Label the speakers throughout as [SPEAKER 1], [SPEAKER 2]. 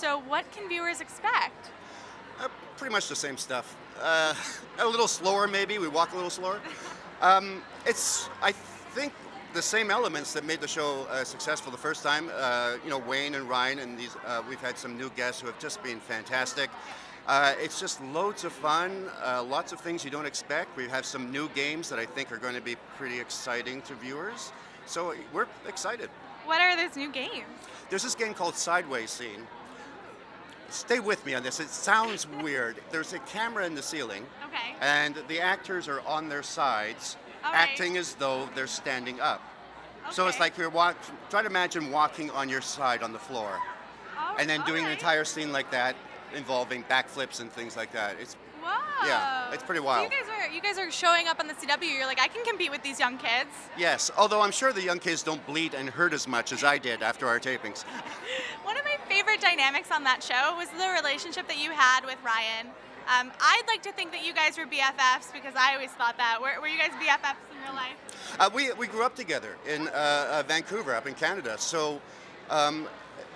[SPEAKER 1] So what can viewers expect?
[SPEAKER 2] Pretty much the same stuff. A little slower, maybe. We walk a little slower. I think, the same elements that made the show successful the first time. Wayne and Ryan, and these. We've had some new guests who have just been fantastic. It's just loads of fun, lots of things you don't expect. We have some new games that I think are going to be pretty exciting to viewers. So we're excited.
[SPEAKER 1] What are those new games?
[SPEAKER 2] There's this game called Sideways Scene. Stay with me on this. It sounds weird. There's a camera in the ceiling,
[SPEAKER 1] Okay.
[SPEAKER 2] and the actors are on their sides,
[SPEAKER 1] All right.
[SPEAKER 2] acting as though they're standing up. So it's
[SPEAKER 1] Okay.
[SPEAKER 2] like try to imagine walking on your side on the floor,
[SPEAKER 1] Oh,
[SPEAKER 2] and then doing an
[SPEAKER 1] alright.
[SPEAKER 2] entire scene like that, involving backflips and things like that.
[SPEAKER 1] Whoa.
[SPEAKER 2] Yeah, it's pretty
[SPEAKER 1] So
[SPEAKER 2] wild.
[SPEAKER 1] you guys are showing up on the CW. You're like, I can compete with these young kids.
[SPEAKER 2] Yes, although I'm sure the young kids don't bleed and hurt as much as I did after our tapings.
[SPEAKER 1] One of my favorite dynamics on that show was the relationship that you had with Ryan. I'd like to think that you guys were BFFs because I always thought that. Were you guys BFFs in real life?
[SPEAKER 2] We grew up together in Vancouver, up in Canada. So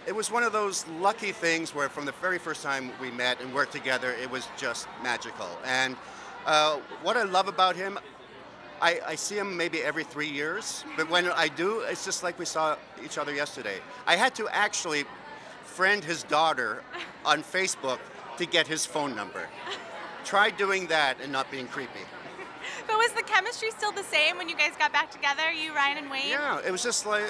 [SPEAKER 2] it was one of those lucky things where from the very first time we met and worked together, it was just magical. And what I love about him, I see him maybe every 3 years, but when I do, it's just like we saw each other yesterday. I had to actually friend his daughter on Facebook to get his phone number. Try doing that and not being creepy.
[SPEAKER 1] But was the chemistry still the same when you guys got back together, you, Ryan, and Wayne?
[SPEAKER 2] Yeah, it was just like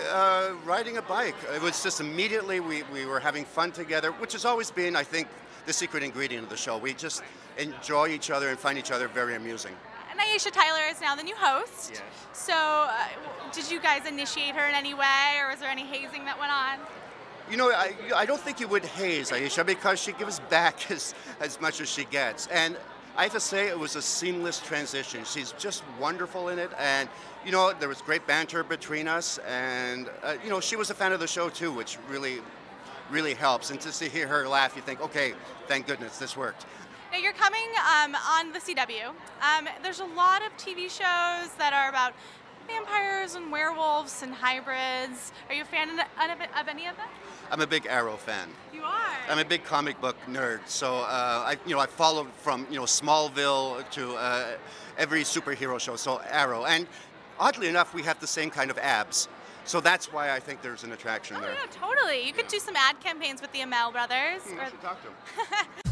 [SPEAKER 2] riding a bike. It was just immediately we were having fun together, which has always been, I think, the secret ingredient of the show. We just enjoy each other and find each other very amusing.
[SPEAKER 1] And Aisha Tyler is now the new host.
[SPEAKER 2] Yes.
[SPEAKER 1] So did you guys initiate her in any way, or was there any hazing that went on?
[SPEAKER 2] You know, I don't think you would haze Aisha because she gives back as much as she gets. And I have to say it was a seamless transition. She's just wonderful in it. And, there was great banter between us. And, she was a fan of the show too, which really, really helps. And just to hear her laugh, you think, okay, thank goodness this worked.
[SPEAKER 1] Now you're coming on the CW. There's a lot of TV shows that are about vampires and werewolves and hybrids. Are you a fan of any of them?
[SPEAKER 2] I'm a big Arrow fan.
[SPEAKER 1] You are?
[SPEAKER 2] I'm a big comic book nerd, so I followed from Smallville to every superhero show. So Arrow, and oddly enough, we have the same kind of abs, so that's why I think there's an attraction
[SPEAKER 1] Oh
[SPEAKER 2] there.
[SPEAKER 1] yeah, totally. You could do some ad campaigns with the Amell brothers.
[SPEAKER 2] I should talk to them.